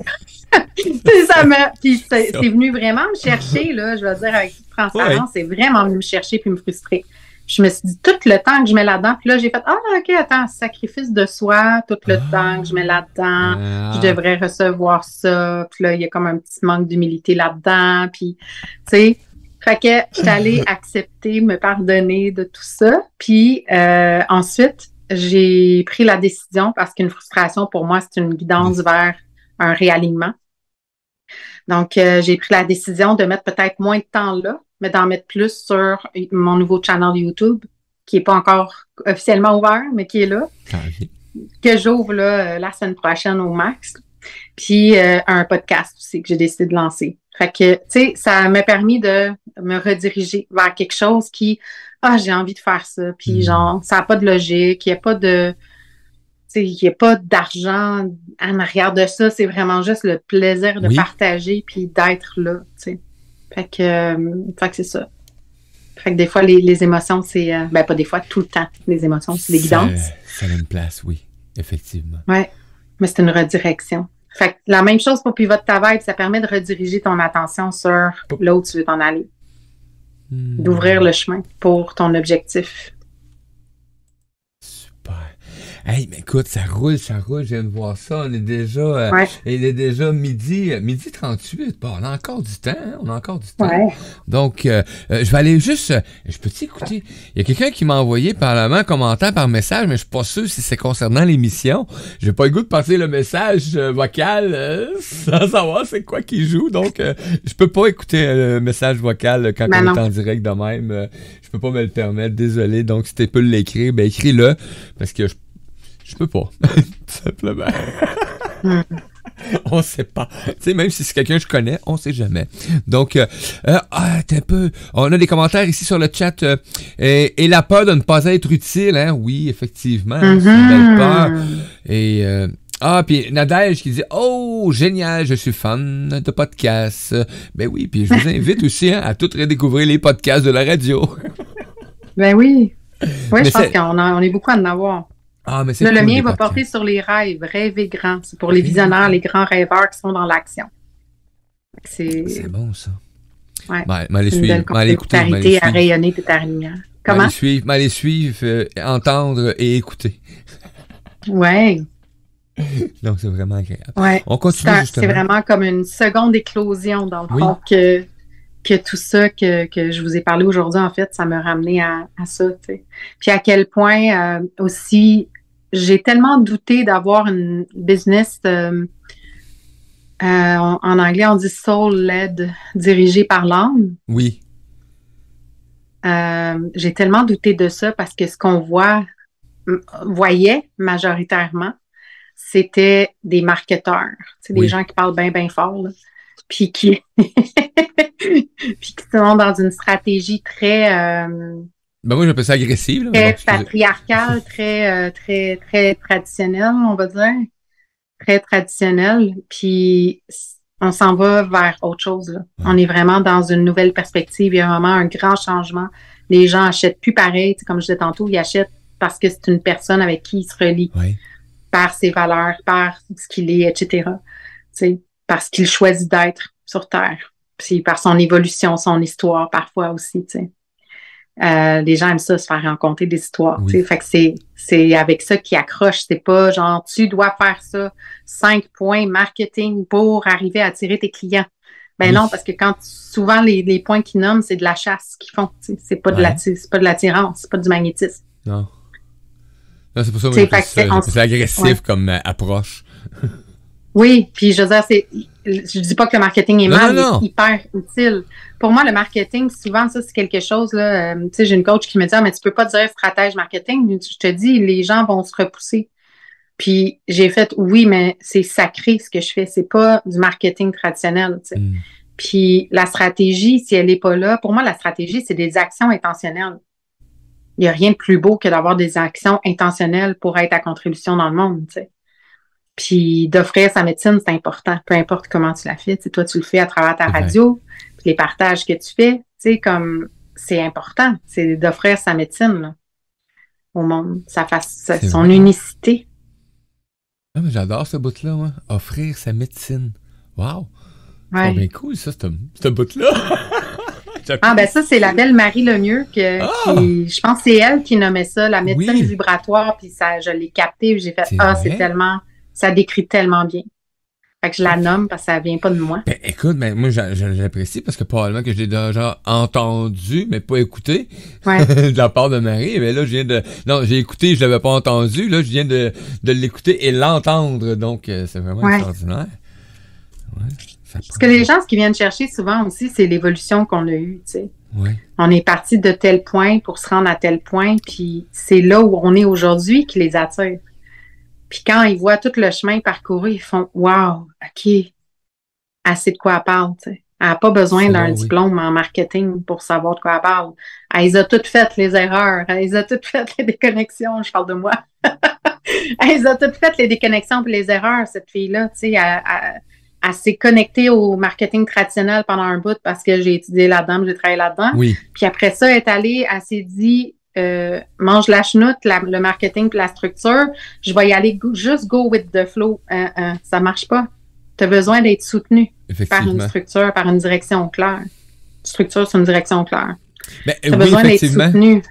Puis c'est venu vraiment me chercher, là, je veux dire, avec toute transparence, c'est vraiment venu me chercher puis me frustrer. Je me suis dit, tout le temps que je mets là-dedans, puis là, j'ai fait, OK, attends, sacrifice de soi, tout le temps que je mets là-dedans, je devrais recevoir ça, puis là, il y a comme un petit manque d'humilité là-dedans, puis, tu sais, fait que je suis allée accepter, me pardonner de tout ça, puis ensuite, j'ai pris la décision, parce qu'une frustration, pour moi, c'est une guidance vers un réalignement. Donc, j'ai pris la décision de mettre peut-être moins de temps là, mais d'en mettre plus sur mon nouveau channel YouTube, qui n'est pas encore officiellement ouvert, mais qui est là, que j'ouvre là, la semaine prochaine au max. Puis un podcast aussi que j'ai décidé de lancer. Fait que, tu sais, ça m'a permis de me rediriger vers quelque chose qui, j'ai envie de faire ça. Puis genre, ça n'a pas de logique, il n'y a pas de... Il n'y a pas d'argent en arrière de ça, c'est vraiment juste le plaisir de partager puis d'être là, tu sais. Fait que c'est ça. Fait que des fois, les émotions, c'est... pas des fois, tout le temps, les émotions, c'est des guidances. Ça a une place, oui, effectivement. Oui, mais c'est une redirection. Fait que la même chose pour Pivote ta vibe, ça permet de rediriger ton attention sur là où tu veux t'en aller. D'ouvrir le chemin pour ton objectif. Hey, mais écoute, ça roule, je viens de voir ça, on est déjà, il est déjà midi 38, bon, on a encore du temps, Donc, je vais aller juste, je peux t'écouter, il y a quelqu'un qui m'a envoyé par un commentaire, par message, mais je suis pas sûr si c'est concernant l'émission, j'ai pas le goût de passer le message vocal sans savoir c'est quoi qui joue, donc je peux pas écouter le message vocal quand on est en direct de même, je peux pas me le permettre, désolé, donc si tu peux l'écrire, ben écris-le, parce que je peux pas, tout simplement. On sait pas. Tu sais, même si c'est quelqu'un que je connais, on sait jamais. Donc, t'es un peu... On a des commentaires ici sur le chat. Et la peur de ne pas être utile, hein? Oui, effectivement. C'est une belle peur. Et... puis Nadège qui dit « Oh, génial, je suis fan de podcasts. » Ben oui, puis je vous invite aussi à tous redécouvrir les podcasts de la radio. Ben oui. Oui, je pense qu'on est beaucoup à en avoir. Mais c'est là, le mien va porter sur les rêves, rêver grand. C'est pour les visionnaires, les grands rêveurs qui sont dans l'action. C'est bon, ça. Ouais. M'aller suivre, m'aller écouter. À rayonner de ta lumière. Comment? M'aller suivre, entendre et écouter. Ouais. Donc, c'est vraiment agréable. Ouais. On continue, justement. C'est vraiment comme une seconde éclosion, dans le fond, que tout ça que je vous ai parlé aujourd'hui, en fait, ça m'a ramené à ça, tu sais. Puis à quel point aussi j'ai tellement douté d'avoir une business, en anglais, on dit soul-led, dirigée par l'âme. Oui. J'ai tellement douté de ça parce que ce qu'on voyait majoritairement, c'était des marketeurs, des gens qui parlent bien, bien fort, là, puis qui puis qui sont dans une stratégie très Ben moi, j'appelle ça agressive. Là, très patriarcale, très traditionnelle, on va dire. Très traditionnelle. Puis on s'en va vers autre chose, là. Ouais. On est vraiment dans une nouvelle perspective. Il y a vraiment un grand changement. Les gens achètent plus pareil. Comme je disais tantôt, ils achètent parce que c'est une personne avec qui ils se relient. Ouais. Par ses valeurs, par ce qu'il est, etc. Parce qu'il choisit d'être sur Terre. Puis par son évolution, son histoire parfois aussi. Les gens aiment ça, se faire raconter des histoires. Oui. Fait que c'est avec ça qu'ils accrochent. C'est pas genre, tu dois faire ça, 5 points marketing pour arriver à attirer tes clients. Ben non, parce que souvent les points qu'ils nomment, c'est de la chasse qu'ils font. C'est pas de l'attirance, c'est pas du magnétisme. Non. Non, c'est pour ça que c'est agressif comme approche. Oui, puis je veux dire, je dis pas que le marketing est mal, il est hyper utile. Pour moi, le marketing, souvent, ça, c'est quelque chose, là, tu sais, j'ai une coach qui me dit, mais tu peux pas dire stratège marketing. Je te dis, les gens vont se repousser. Puis j'ai fait, oui, mais c'est sacré ce que je fais. C'est pas du marketing traditionnel, tu sais. Puis la stratégie, si elle est pas là, pour moi, la stratégie, c'est des actions intentionnelles. Il y a rien de plus beau que d'avoir des actions intentionnelles pour être à contribution dans le monde, tu sais. Puis d'offrir sa médecine, c'est important. Peu importe comment tu la fais. Tu sais, toi, tu le fais à travers ta radio, puis les partages que tu fais, tu sais, comme c'est important. C'est d'offrir sa médecine là, au monde. Son unicité. Ah, mais j'adore ce bout-là, moi. Offrir sa médecine. Wow! Ouais. C'est bien cool, ça, ce bout-là. Ben ça, c'est la belle Marie Lemieux qui, je pense que c'est elle qui nommait ça, la médecine vibratoire, puis ça, je l'ai capté, j'ai fait, c'est tellement, ça décrit tellement bien. Fait que je la nomme parce que ça vient pas de moi. Ben, écoute, moi, j'apprécie parce que probablement que je l'ai déjà entendu, mais pas écouté de la part de Marie. Mais là, j'ai écouté, je l'avais pas entendu. Là, je viens de l'écouter et l'entendre. Donc, c'est vraiment extraordinaire. Ouais. Parce que les gens, ce qu'ils viennent chercher souvent aussi, c'est l'évolution qu'on a eue, tu sais. Ouais. On est parti de tel point pour se rendre à tel point, puis c'est là où on est aujourd'hui qui les attire. Puis quand ils voient tout le chemin parcouru, ils font « Wow, OK, assez de quoi elle parle, tu sais. Elle n'a pas besoin d'un diplôme en marketing pour savoir de quoi elle parle. Elle a toutes fait les erreurs, elle a toutes fait les déconnexions, je parle de moi. Elle a toutes fait les déconnexions et les erreurs, cette fille-là, tu sais. Elle s'est connectée au marketing traditionnel pendant un bout parce que j'ai étudié là-dedans, j'ai travaillé là-dedans. Oui. Puis après ça, elle s'est dit, mange la chenoute, le marketing puis la structure, je vais y aller juste go with the flow. Ça marche pas. Tu as besoin d'être soutenu par une structure, par une direction claire. Structure, c'est une direction claire. Tu as besoin d'être soutenu.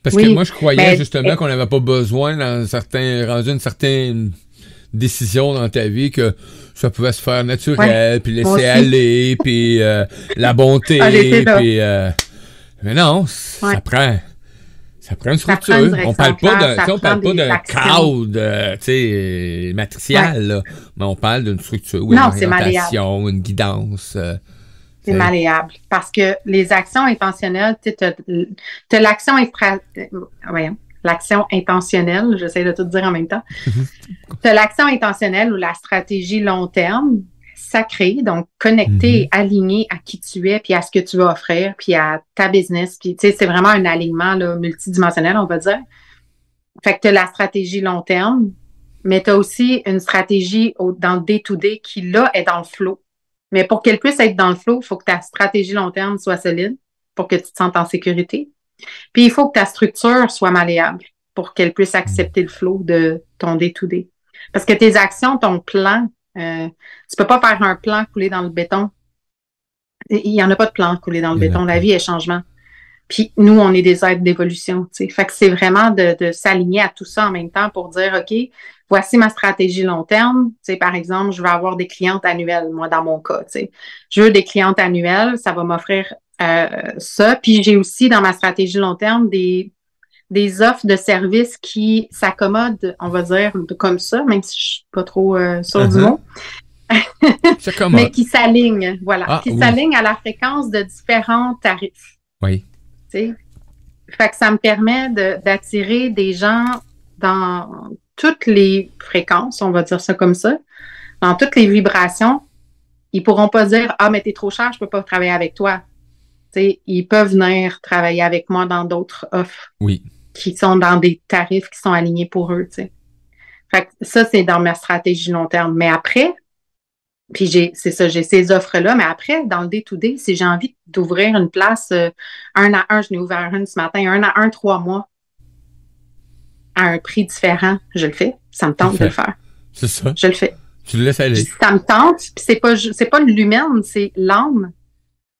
Parce que moi, je croyais justement qu'on n'avait pas besoin, rendu une certaine décision dans ta vie, que ça pouvait se faire naturel, puis laisser aller, puis la bonté, puis mais non, ça prend une structure. On parle pas d'un cadre, tu sais, matricial, là, mais on parle d'une structure, une orientation, une guidance. C'est malléable. Parce que les actions intentionnelles, tu sais, t'as l'action l'action intentionnelle, j'essaie de tout dire en même temps. T'as l'action intentionnelle ou la stratégie long terme, sacrée, donc connectée, alignée à qui tu es, puis à ce que tu vas offrir, puis à ta business. Puis, tu sais, c'est vraiment un alignement là, multidimensionnel, on va dire. Fait que t'as la stratégie long terme, mais t'as aussi une stratégie dans le day-to-day qui, là, est dans le flow. Mais pour qu'elle puisse être dans le flow, il faut que ta stratégie long terme soit solide pour que tu te sentes en sécurité. Puis, il faut que ta structure soit malléable pour qu'elle puisse accepter le flow de ton day-to-day. Parce que tes actions, ton plan, tu peux pas faire un plan coulé dans le béton. Il y en a pas de plan coulé dans le béton. La vie est changement. Puis, nous, on est des êtres d'évolution, tu sais. Fait que c'est vraiment de s'aligner à tout ça en même temps pour dire, OK, voici ma stratégie long terme. Tu sais, par exemple, je veux avoir des clientes annuelles, moi, dans mon cas, tu sais. Je veux des clientes annuelles, ça va m'offrir ça. Puis j'ai aussi dans ma stratégie long terme des des offres de services qui s'accommodent, on va dire, comme ça, même si je suis pas trop sûre du mot. Mais qui s'alignent, voilà, s'alignent à la fréquence de différents tarifs. Oui. T'sais? Fait que ça me permet d'attirer des gens dans toutes les fréquences, on va dire ça comme ça, dans toutes les vibrations. Ils pourront pas dire « Ah, mais t'es trop cher, je peux pas travailler avec toi. » T'sais, ils peuvent venir travailler avec moi dans d'autres offres qui sont dans des tarifs qui sont alignés pour eux. T'sais. Fait que ça, c'est dans ma stratégie long terme. Mais après, puis j'ai ces offres-là, mais après, dans le day-to-day, si j'ai envie d'ouvrir une place 1 à 1, je n'ai ouvert une ce matin, 1 à 1, 3 mois, à un prix différent, je le fais. Ça me tente de le faire. C'est ça. Je le fais. Tu le laisses aller. Ça me tente, puis c'est pas l'humaine, c'est l'âme.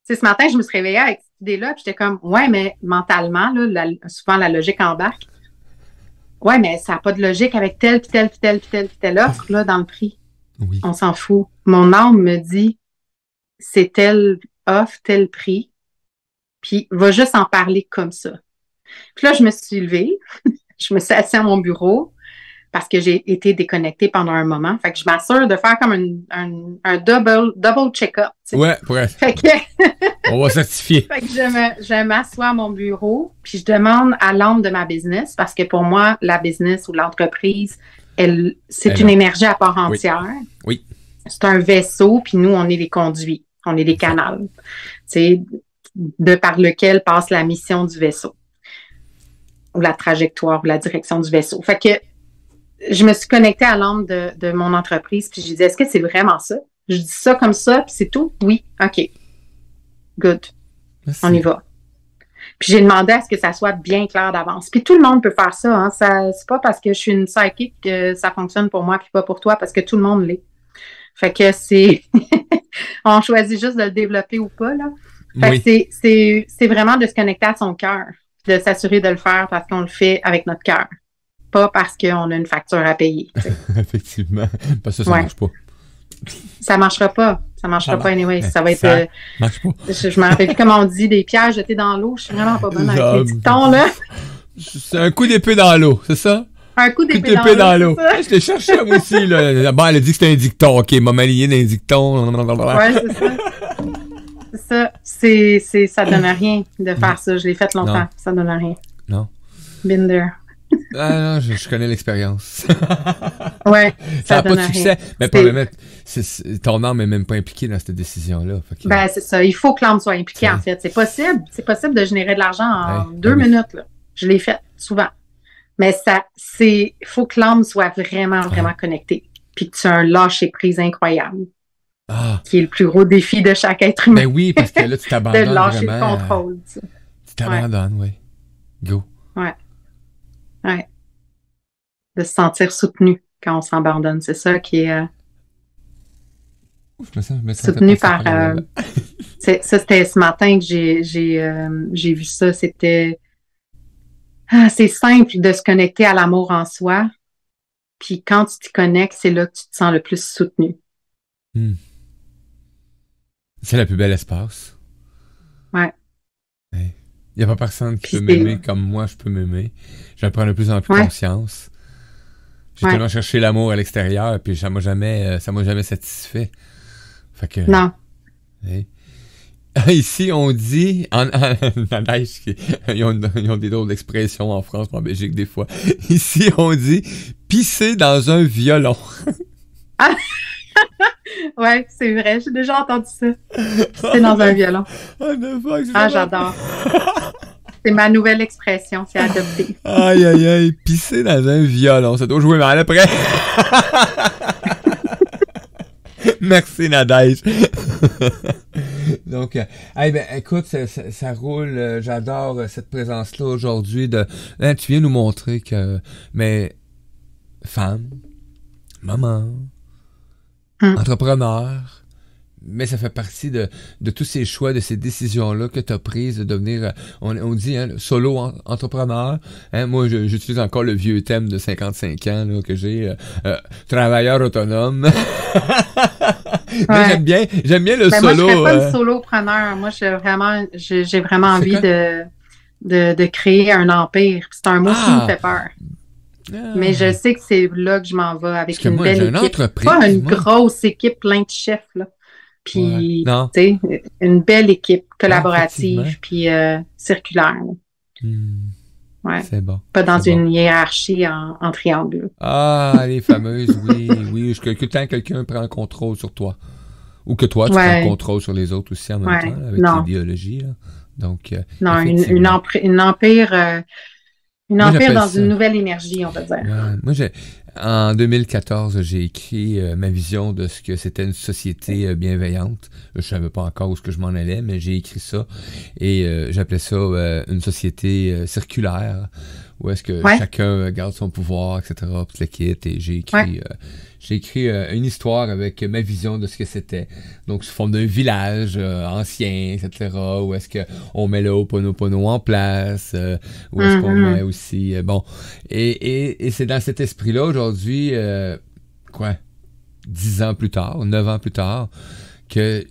Tu sais, ce matin, je me suis réveillée avec cette idée-là, puis j'étais comme, ouais, mais mentalement, là, souvent la logique embarque. Ouais, mais ça n'a pas de logique avec telle, puis telle, puis telle, puis telle, puis telle offre, là, dans le prix. Oui. On s'en fout. Mon âme me dit, c'est telle offre, tel prix, puis va juste en parler comme ça. Puis là, je me suis levée, je me suis assise à mon bureau parce que j'ai été déconnectée pendant un moment. Fait que je m'assure de faire comme un double check-up. T'sais. Ouais, ouais. Fait que on va certifier. Fait que je m'assois à mon bureau, puis je demande à l'âme de ma business, parce que pour moi, la business ou l'entreprise, c'est une énergie à part entière. Oui. C'est un vaisseau, puis nous, on est les conduits. On est les canals. C'est de par lequel passe la mission du vaisseau. Ou la trajectoire, ou la direction du vaisseau. Fait que je me suis connectée à l'âme de mon entreprise, puis je disais, est-ce que c'est vraiment ça? Je dis ça comme ça, puis c'est tout? Oui. OK. Good. Merci. On y va. Puis j'ai demandé à ce que ça soit bien clair d'avance. Puis tout le monde peut faire ça. Hein. C'est pas parce que je suis une psychique que ça fonctionne pour moi puis pas pour toi, parce que tout le monde l'est. Fait que c'est... on choisit juste de le développer ou pas, là. Fait que c'est vraiment de se connecter à son cœur, de s'assurer de le faire parce qu'on le fait avec notre cœur, pas parce qu'on a une facture à payer. Effectivement. Parce que ça marche pas. Ça marchera pas. Ça marchera pas anyway. Ça va être... marche pas. Je me rappelle plus comment on dit, des pierres jetées dans l'eau. Je suis vraiment pas bonne avec les dictons, là. C'est un coup d'épée dans l'eau, c'est ça? Un coup d'épée dans l'eau. Je t'ai cherché moi aussi, là. Bon, elle a dit que c'était un dicton. OK, m'a m'aligné dans un dicton. Ouais, c'est ça. C'est ça. Ça donne rien de faire ça. Je l'ai fait longtemps. Non. Ça donne rien. Non. Been there. Ah non, je connais l'expérience. Ouais, ça n'a pas de succès. Mais probablement, ton âme n'est même pas impliquée dans cette décision-là. Ben, c'est ça. Il faut que l'âme soit impliquée, en fait. C'est possible. C'est possible de générer de l'argent en 2 minutes, là. Je l'ai fait souvent. Mais il faut que l'âme soit vraiment, vraiment connectée. Puis que tu as un lâcher-prise incroyable. Qui est le plus gros défi de chaque être humain. Ben oui, parce que là, tu t'abandonnes de lâcher vraiment. Le contrôle. Tu t'abandonnes, oui. Go. Ouais. Ouais. De se sentir soutenu quand on s'abandonne. C'est ça qui est soutenu par... ça, c'était ce matin que j'ai vu ça. C'était... c'est simple de se connecter à l'amour en soi. Puis quand tu t'y connectes, c'est là que tu te sens le plus soutenu. C'est le plus bel espace. Ouais. Il n'y a pas personne qui peut m'aimer comme moi, je peux m'aimer. J'en prends de plus en plus conscience. J'ai tellement cherché l'amour à l'extérieur, puis ça m'a jamais satisfait. Fait que... Non. Ici, on dit... ils ont des drôles d'expressions en France, en Belgique, des fois. Ici, on dit « pisser dans un violon ». Ouais, c'est vrai, j'ai déjà entendu ça. C'est dans un violon. J'adore. C'est ma nouvelle expression, c'est adopté. Aïe, aïe, aïe, pisser dans un violon, ça doit jouer mal après. Merci, Nadège. Donc, écoute, ça roule. J'adore cette présence-là aujourd'hui. Tu viens nous montrer que, femme, maman, entrepreneur, mais ça fait partie de tous ces choix, de ces décisions-là que tu as prises de devenir, on dit, solo entrepreneur. Moi, j'utilise encore le vieux thème de 55 ans là, que j'ai, travailleur autonome. Mais j'aime bien le solo. Moi, je serais pas une solopreneur. Moi, j'ai vraiment envie de créer un empire. C'est un mot qui me fait peur. Ah. Mais je sais que c'est là que je m'en vais avec une moi, belle j'ai une équipe. entreprise, Pas une moi. grosse équipe plein de chefs, là. Puis, Non. tu sais, une belle équipe effectivement. collaborative, puis circulaire. là. Ouais. C'est bon. Pas dans C'est une bon. hiérarchie en triangle. là. Ah, les fameuses, oui, que tant quelqu'un prend le contrôle sur toi. Ou que toi, tu prends le contrôle sur les autres aussi en même temps, là, avec l'idéologie. Là. Donc, non, une Moi, empire dans ça. une nouvelle énergie, on va dire. Ouais. Moi, en 2014, j'ai écrit ma vision de ce que c'était une société bienveillante. Je savais pas encore où ce que je m'en allais, mais j'ai écrit ça. Et j'appelais ça une société circulaire, où est-ce que chacun garde son pouvoir, etc., puis le quitte. Et j'ai écrit une histoire avec ma vision de ce que c'était. Donc, sous forme d'un village ancien, etc., où est-ce qu'on met le Ho'oponopono en place, où est-ce qu'on met aussi... Et c'est dans cet esprit-là, aujourd'hui, 10 ans plus tard, 9 ans plus tard, que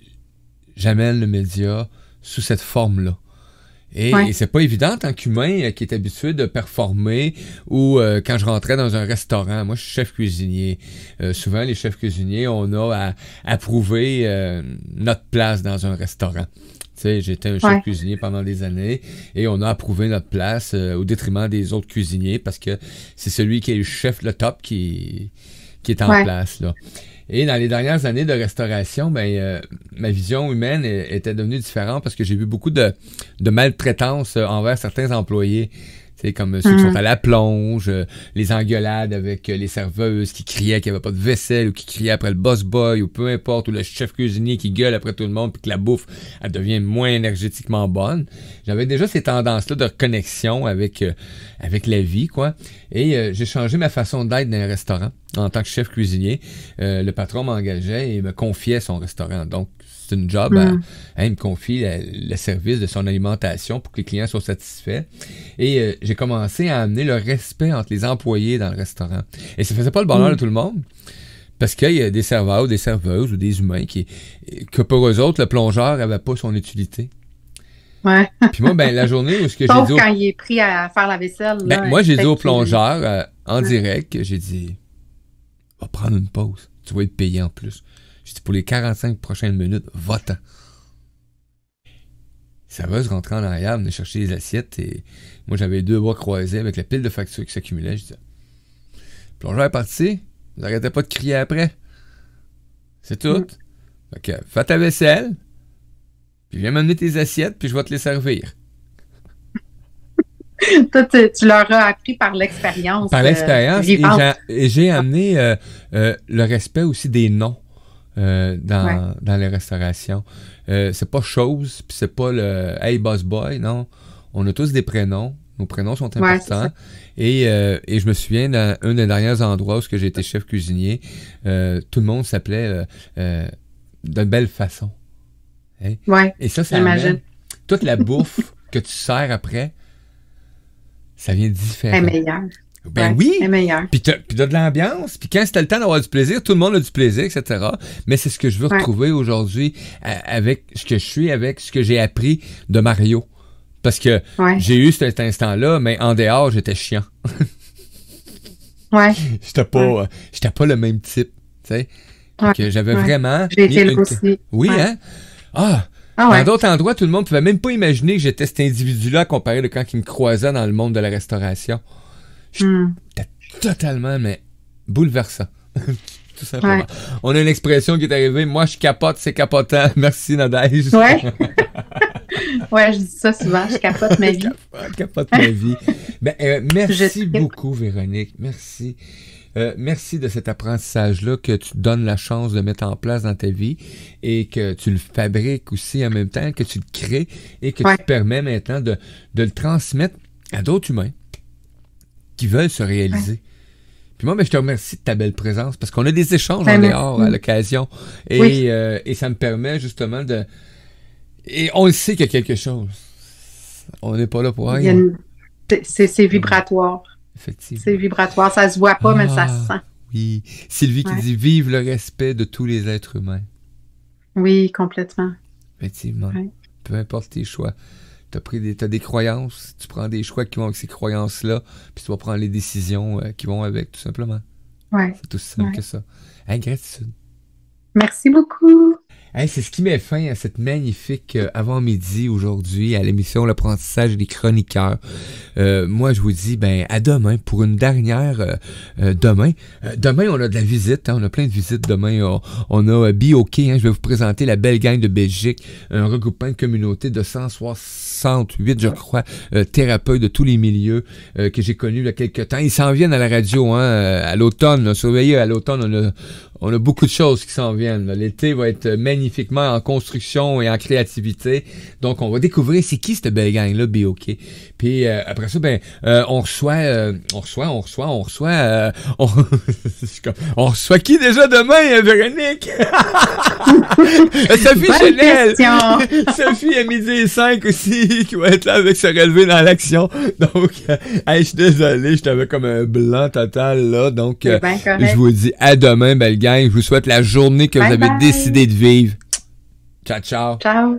j'amène le média sous cette forme-là. Et c'est pas évident en tant qu'humain qui est habitué de performer ou quand je rentrais dans un restaurant, moi je suis chef cuisinier. Souvent les chefs cuisiniers, on a à prouver notre place dans un restaurant. Tu sais, j'étais un chef cuisinier pendant des années et on a approuvé notre place au détriment des autres cuisiniers parce que c'est celui qui est le chef, le top qui est en place là. Et dans les dernières années de restauration, ma vision humaine était devenue différente parce que j'ai vu beaucoup de maltraitance envers certains employés. C'est comme ceux qui sont à la plonge, les engueulades avec les serveuses qui criaient qu'il n'y avait pas de vaisselle ou qui criaient après le boss boy ou peu importe, ou le chef cuisinier qui gueule après tout le monde puis que la bouffe, elle devient moins énergétiquement bonne. J'avais déjà ces tendances-là de connexion avec la vie, quoi. Et j'ai changé ma façon d'être dans un restaurant en tant que chef cuisinier. Le patron m'engageait et me confiait son restaurant. Donc, c'est une job, il me confie le service de son alimentation pour que les clients soient satisfaits. Et j'ai commencé à amener le respect entre les employés dans le restaurant. Et ça faisait pas le bonheur de tout le monde. Parce qu'il y a des serveurs, des serveuses ou des humains que pour eux autres, le plongeur n'avait pas son utilité. Ouais. Puis moi, la journée où ce que Sauf j'ai dit... quand il est pris à faire la vaisselle. Là, moi, j'ai dit au plongeur, en direct, j'ai dit, va prendre une pause. Tu vas être payé en plus. J'ai dit, pour les 45 prochaines minutes, va-t'en. Ça va se rentrer en arrière, venir chercher les assiettes et moi, j'avais 2 bras croisés avec la pile de factures qui s'accumulait. Je disais, le plongeur est parti, vous n'arrêtez pas de crier après. C'est tout. Fait que, fais ta vaisselle, puis viens m'amener tes assiettes, puis je vais te les servir. Toi, tu leur as appris par l'expérience. Par l'expérience, et j'ai amené le respect aussi des noms dans les restaurations. C'est pas chose, puis c'est pas le « Hey, boss boy », non. On a tous des prénoms. Nos prénoms sont importants. Et je me souviens, dans un des derniers endroits où j'ai été chef cuisinier, tout le monde s'appelait de belle façon. Hein? Ouais, et ça amène toute la bouffe que tu sers après, ça vient différent. Elle est meilleure. Oui, elle est meilleure. Puis t'as de l'ambiance, puis quand c'était le temps d'avoir du plaisir, tout le monde a du plaisir, etc. Mais c'est ce que je veux retrouver aujourd'hui avec ce que je suis, avec ce que j'ai appris de Mario. Parce que j'ai eu cet instant-là, mais en dehors, j'étais chiant. J'étais pas le même type, tu sais. Que j'avais vraiment... J'ai été là aussi. Oui, hein? Dans d'autres endroits, tout le monde ne pouvait même pas imaginer que j'étais cet individu-là comparé de quand il me croisait dans le monde de la restauration. J'étais totalement, bouleversant. Tout simplement. On a une expression qui est arrivée, moi je capote, c'est capotant. Merci Nadège. Je dis ça souvent, je capote ma vie. Je capote ma vie. Merci beaucoup Véronique, merci. Merci de cet apprentissage-là que tu te donnes la chance de mettre en place dans ta vie et que tu le fabriques aussi en même temps, que tu le crées et que tu te permets maintenant de le transmettre à d'autres humains qui veulent se réaliser. Puis moi, je te remercie de ta belle présence parce qu'on a des échanges en dehors à l'occasion et ça me permet justement de... Et on le sait qu'il y a quelque chose. On n'est pas là pour rien. C'est vibratoire. Effectivement. C'est vibratoire. Ça se voit pas, mais ça se sent. Oui. Sylvie qui dit « Vive le respect de tous les êtres humains ». Oui, complètement. Effectivement. Peu importe tes choix. T'as des croyances, tu prends des choix qui vont avec ces croyances-là, puis tu vas prendre les décisions qui vont avec, tout simplement. Ouais. C'est aussi simple que ça. Hey, gratitude. Merci beaucoup. Hey, c'est ce qui met fin à cette magnifique avant-midi aujourd'hui à l'émission L'apprentissage des chroniqueurs. Moi, je vous dis à demain pour une dernière demain. Demain, on a de la visite, hein, on a plein de visites demain. On a BOK, hein, je vais vous présenter la belle gang de Belgique, un regroupement de communauté de 168, je crois, thérapeutes de tous les milieux que j'ai connus il y a quelques temps. Ils s'en viennent à la radio, hein, à l'automne. Là. Surveillez, à l'automne, on a beaucoup de choses qui s'en viennent. Là. L'été va être magnifiquement en construction et en créativité. Donc, on va découvrir c'est qui cette belle gang-là, BOK. Puis après ça, on reçoit qui déjà demain, Véronique? Sophie Chanel! Sophie à 12h05 aussi, qui va être là avec se relever dans l'action. Donc, je suis désolé, je t'avais comme un blanc total, là. Donc, je vous dis à demain, belle gang. Je vous souhaite la journée que vous avez décidé de vivre. Ciao, ciao. Ciao.